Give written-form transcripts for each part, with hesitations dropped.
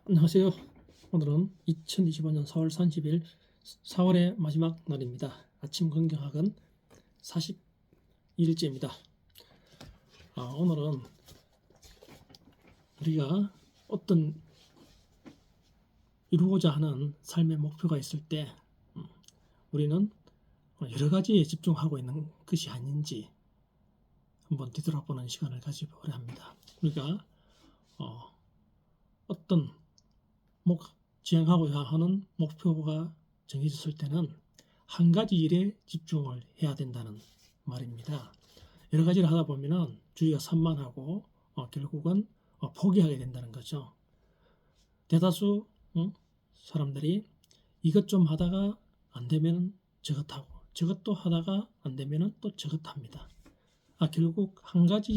안녕하세요. 오늘은 2025년 4월 30일 4월의 마지막 날입니다. 아침 건경학은 42일째입니다. 오늘은 우리가 어떤 이루고자 하는 삶의 목표가 있을 때 우리는 여러 가지에 집중하고 있는 것이 아닌지 한번 뒤돌아보는 시간을 가지보려 합니다. 우리가 어떤 지향하고자 하는 목표가 정해졌을 때는 한 가지 일에 집중을 해야 된다는 말입니다. 여러 가지를 하다 보면은 주의가 산만하고 결국은 포기하게 된다는 거죠. 대다수 사람들이 이것 좀 하다가 안 되면 저것 하고 저것도 하다가 안 되면 또 저것 합니다. 결국 한 가지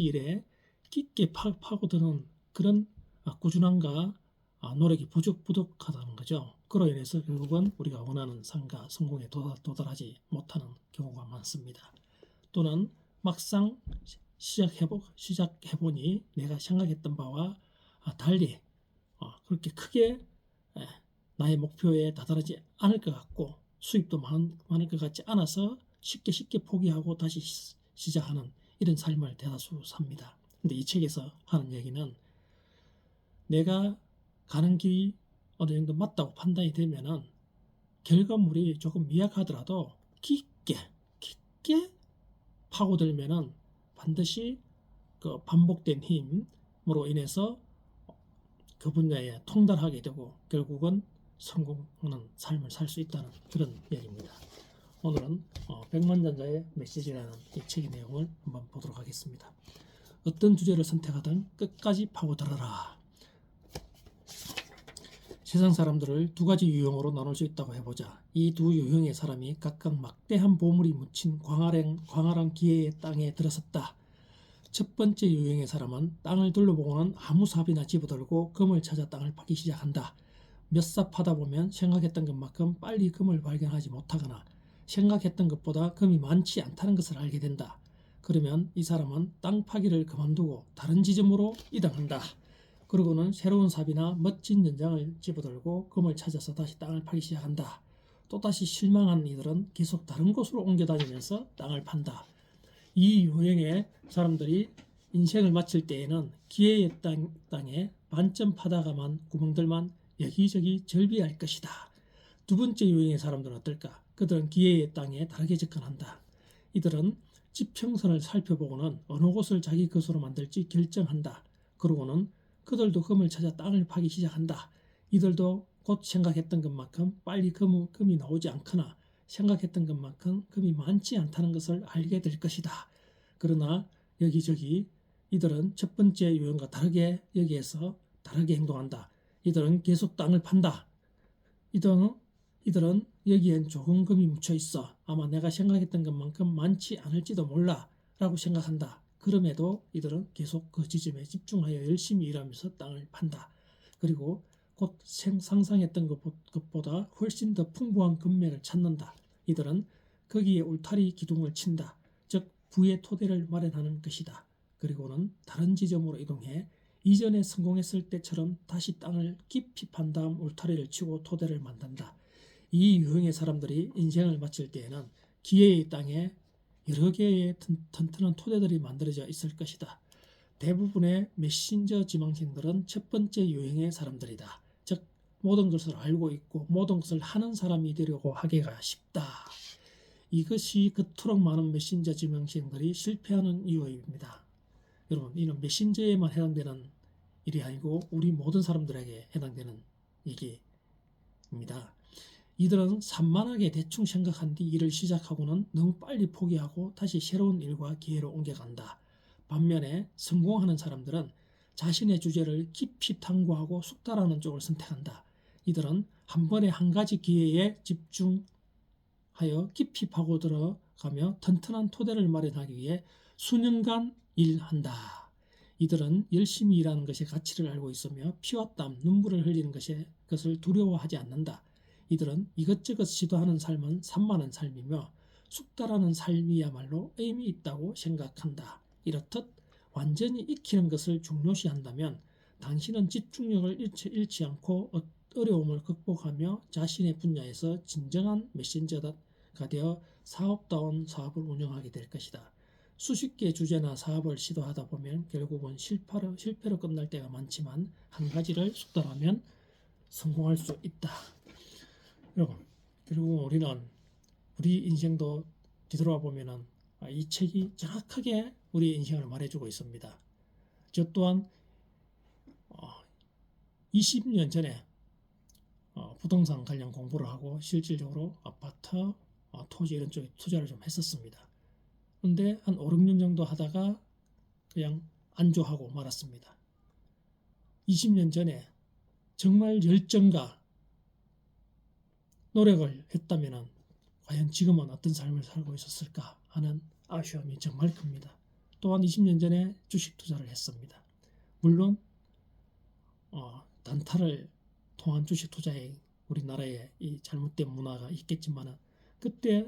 일에 깊게 파고드는 그런 꾸준함과 노력이 부족하다는 거죠. 그로 인해서 결국은 우리가 원하는 삶과 성공에 도달하지 못하는 경우가 많습니다. 또는 막상 시작해보니 내가 생각했던 바와 달리 그렇게 크게 나의 목표에 다다르지 않을 것 같고 수입도 많을 것 같지 않아서 쉽게 포기하고 다시 시작하는 이런 삶을 대다수 삽니다. 근데 이 책에서 하는 얘기는 내가 가는 길이 어느 정도 맞다고 판단이 되면은 결과물이 조금 미약하더라도 깊게 파고들면은 반드시 그 반복된 힘으로 인해서 그 분야에 통달하게 되고 결국은 성공하는 삶을 살 수 있다는 그런 얘기입니다. 오늘은 백만장자의 메시지라는 이 책의 내용을 한번 보도록 하겠습니다. 어떤 주제를 선택하든 끝까지 파고들어라. 세상 사람들을 두 가지 유형으로 나눌 수 있다고 해보자. 이 두 유형의 사람이 각각 막대한 보물이 묻힌 광활한 기회의 땅에 들어섰다. 첫 번째 유형의 사람은 땅을 둘러보고는 아무 삽이나 집어들고 금을 찾아 땅을 파기 시작한다. 몇 삽 파다 보면 생각했던 것만큼 빨리 금을 발견하지 못하거나 생각했던 것보다 금이 많지 않다는 것을 알게 된다. 그러면 이 사람은 땅 파기를 그만두고 다른 지점으로 이동한다. 그러고는 새로운 삽이나 멋진 연장을 집어들고 금을 찾아서 다시 땅을 파기 시작한다. 또다시 실망한 이들은 계속 다른 곳으로 옮겨 다니면서 땅을 판다. 이 유형의 사람들이 인생을 마칠 때에는 기회의 땅에 반점 파다가만 구멍들만 여기저기 절비할 것이다. 두 번째 유형의 사람들은 어떨까? 그들은 기회의 땅에 다르게 접근한다. 이들은 지평선을 살펴보고는 어느 곳을 자기 것으로 만들지 결정한다. 그러고는 그들도 금을 찾아 땅을 파기 시작한다. 이들도 곧 생각했던 것만큼 빨리 금이 나오지 않거나 생각했던 것만큼 금이 많지 않다는 것을 알게 될 것이다. 그러나 여기저기 이들은 첫 번째 유형과 다르게 여기에서 다르게 행동한다. 이들은 계속 땅을 판다. 이들은 여기엔 조금 금이 묻혀 있어. 아마 내가 생각했던 것만큼 많지 않을지도 몰라 라고 생각한다. 그럼에도 이들은 계속 그 지점에 집중하여 열심히 일하면서 땅을 판다. 그리고 곧 상상했던 것보다 훨씬 더 풍부한 금맥을 찾는다. 이들은 거기에 울타리 기둥을 친다. 즉 부의 토대를 마련하는 것이다. 그리고는 다른 지점으로 이동해 이전에 성공했을 때처럼 다시 땅을 깊이 판 다음 울타리를 치고 토대를 만든다. 이 유형의 사람들이 인생을 마칠 때에는 기회의 땅에 여러 개의 튼튼한 토대들이 만들어져 있을 것이다. 대부분의 메신저 지망생들은 첫 번째 유형의 사람들이다. 즉 모든 것을 알고 있고 모든 것을 하는 사람이 되려고 하기가 쉽다. 이것이 그토록 많은 메신저 지망생들이 실패하는 이유입니다. 여러분, 이는 메신저에만 해당되는 일이 아니고 우리 모든 사람들에게 해당되는 얘기입니다. 이들은 산만하게 대충 생각한 뒤 일을 시작하고는 너무 빨리 포기하고 다시 새로운 일과 기회로 옮겨간다. 반면에 성공하는 사람들은 자신의 주제를 깊이 탐구하고 숙달하는 쪽을 선택한다. 이들은 한 번에 한 가지 기회에 집중하여 깊이 파고들어가며 튼튼한 토대를 마련하기 위해 수년간 일한다. 이들은 열심히 일하는 것의 가치를 알고 있으며 피와 땀, 눈물을 흘리는 것을 두려워하지 않는다. 이들은 이것저것 시도하는 삶은 산만한 삶이며 숙달하는 삶이야말로 의미 있다고 생각한다. 이렇듯 완전히 익히는 것을 중요시한다면 당신은 집중력을 잃지 않고 어려움을 극복하며 자신의 분야에서 진정한 메신저가 되어 사업다운 사업을 운영하게 될 것이다. 수십 개의 주제나 사업을 시도하다 보면 결국은 실패로 끝날 때가 많지만 한 가지를 숙달하면 성공할 수 있다. 여러분, 결국 우리는 우리 인생도 뒤돌아 보면은 이 책이 정확하게 우리 인생을 말해주고 있습니다. 저 또한 20년 전에 부동산 관련 공부를 하고 실질적으로 아파트, 토지 이런 쪽에 투자를 좀 했었습니다. 근데 한 5, 6년 정도 하다가 그냥 안주하고 말았습니다. 20년 전에 정말 열정과 노력을 했다면 과연 지금은 어떤 삶을 살고 있었을까 하는 아쉬움이 정말 큽니다. 또한 20년 전에 주식 투자를 했습니다. 물론 단타를 통한 주식 투자에 우리나라에 이 잘못된 문화가 있겠지만 그때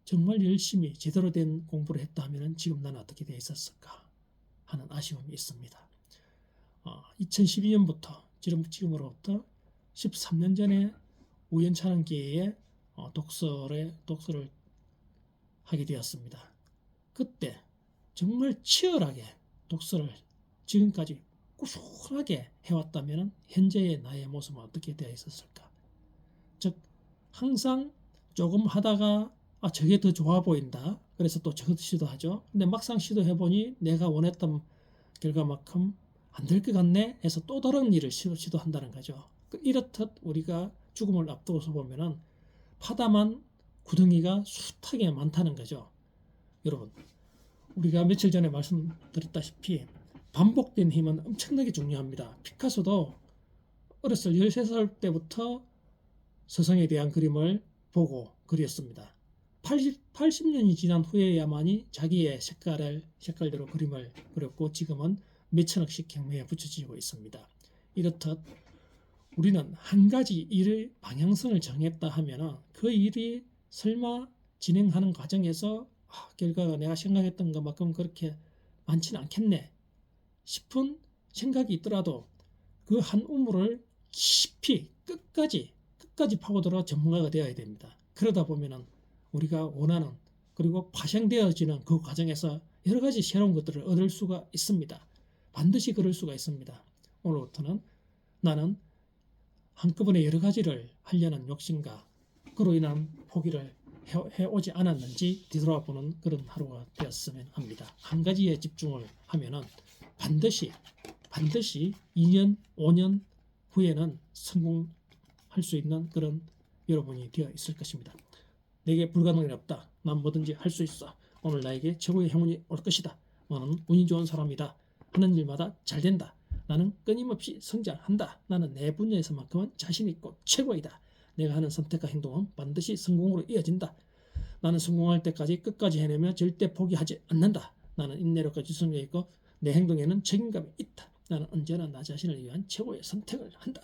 정말 열심히 제대로 된 공부를 했다 하면 지금 나는 어떻게 되어 있었을까 하는 아쉬움이 있습니다. 2012년부터 지금으로부터 13년 전에 우연찮은 기회에 독서를 하게 되었습니다. 그때 정말 치열하게 독서를 지금까지 꾸준하게 해왔다면 현재의 나의 모습은 어떻게 되어 있었을까? 즉 항상 조금 하다가 저게 더 좋아 보인다. 그래서 또 저것도 시도하죠. 근데 막상 시도해보니 내가 원했던 결과만큼 안 될 것 같네 해서 또 다른 일을 시도한다는 거죠. 이렇듯 우리가 죽음을 앞두고서 보면은 파다만 구덩이가 숱하게 많다는 거죠. 여러분, 우리가 며칠 전에 말씀드렸다시피 반복된 힘은 엄청나게 중요합니다. 피카소도 어렸을 13살 때부터 서성에 대한 그림을 보고 그렸습니다. 80년이 지난 후에야만이 자기의 색깔대로 그림을 그렸고 지금은 몇천억씩 경매에 붙여지고 있습니다. 이렇듯 우리는 한 가지 일의 방향성을 정했다 하면 그 일이 설마 진행하는 과정에서 결과가 내가 생각했던 것만큼 그렇게 많지는 않겠네 싶은 생각이 있더라도 그 한 우물을 깊이 끝까지 파고들어 전문가가 되어야 됩니다. 그러다 보면은 우리가 원하는 그리고 파생되어지는 그 과정에서 여러 가지 새로운 것들을 얻을 수가 있습니다. 반드시 그럴 수가 있습니다. 오늘부터는 나는 한꺼번에 여러 가지를 하려는 욕심과 그로 인한 포기를 해오지 않았는지 뒤돌아보는 그런 하루가 되었으면 합니다. 한 가지에 집중을 하면은 반드시 2년, 5년 후에는 성공할 수 있는 그런 여러분이 되어 있을 것입니다. 내게 불가능이 없다. 난 뭐든지 할 수 있어. 오늘 나에게 최고의 행운이 올 것이다. 나는 운이 좋은 사람이다. 하는 일마다 잘 된다. 나는 끊임없이 성장한다. 나는 내 분야에서만큼은 자신 있고 최고이다. 내가 하는 선택과 행동은 반드시 성공으로 이어진다. 나는 성공할 때까지 끝까지 해내며 절대 포기하지 않는다. 나는 인내력과 지성이 있고 내 행동에는 책임감이 있다. 나는 언제나 나 자신을 위한 최고의 선택을 한다.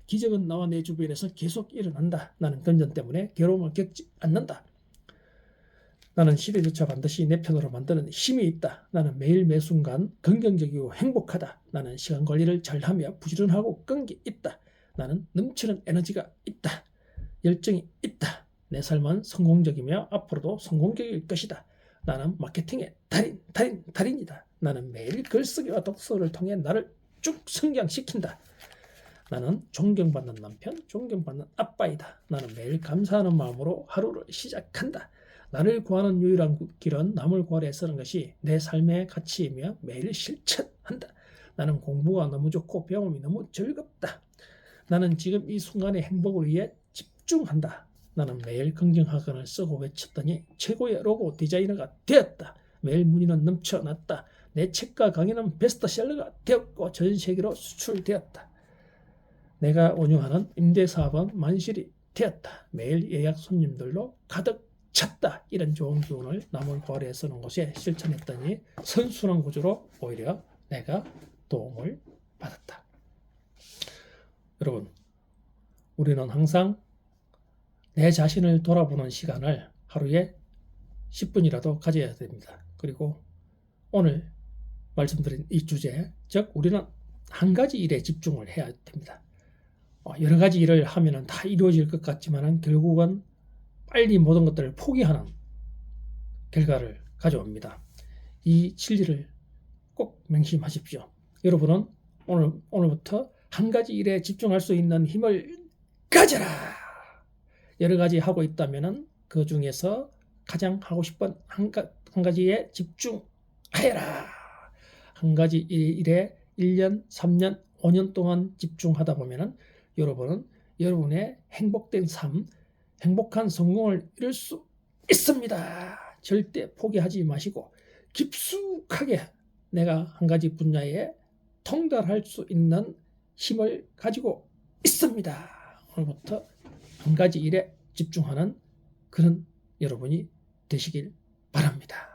기적은 나와 내 주변에서 계속 일어난다. 나는 금전 때문에 괴로움을 겪지 않는다. 나는 시대조차 반드시 내 편으로 만드는 힘이 있다. 나는 매일 매순간 긍정적이고 행복하다. 나는 시간 관리를 잘하며 부지런하고 끈기 있다. 나는 넘치는 에너지가 있다. 열정이 있다. 내 삶은 성공적이며 앞으로도 성공적일 것이다. 나는 마케팅의 달인이다. 나는 매일 글쓰기와 독서를 통해 나를 쭉 성장시킨다. 나는 존경받는 남편, 존경받는 아빠이다. 나는 매일 감사하는 마음으로 하루를 시작한다. 나를 구하는 유일한 길은 남을 구하려 쓰는 것이 내 삶의 가치이며 매일 실천한다. 나는 공부가 너무 좋고 배움이 너무 즐겁다. 나는 지금 이 순간의 행복을 위해 집중한다. 나는 매일 긍정학원을 쓰고 외쳤더니 최고의 로고 디자이너가 되었다. 매일 문의는 넘쳐났다. 내 책과 강의는 베스트셀러가 되었고 전 세계로 수출되었다. 내가 운영하는 임대사업은 만실이 되었다. 매일 예약 손님들로 가득 찼다. 이런 좋은 기운을 남을 구하려 쓰는 곳에 실천했더니 선순환 구조로 오히려 내가 도움을 받았다. 여러분, 우리는 항상 내 자신을 돌아보는 시간을 하루에 10분이라도 가져야 됩니다. 그리고 오늘 말씀드린 이 주제, 즉 우리는 한 가지 일에 집중을 해야 됩니다. 여러 가지 일을 하면은 다 이루어질 것 같지만은 결국은 빨리 모든 것들을 포기하는 결과를 가져옵니다. 이 진리를 꼭 명심하십시오. 여러분은 오늘부터 한 가지 일에 집중할 수 있는 힘을 가져라. 여러 가지 하고 있다면은 그 중에서 가장 하고 싶은 한 가지에 집중하여라. 한 가지 일에 1년, 3년, 5년 동안 집중하다 보면은 여러분은 여러분의 행복된 삶, 행복한 성공을 이룰 수 있습니다. 절대 포기하지 마시고 깊숙하게 내가 한 가지 분야에 통달할 수 있는 힘을 가지고 있습니다. 오늘부터 한 가지 일에 집중하는 그런 여러분이 되시길 바랍니다.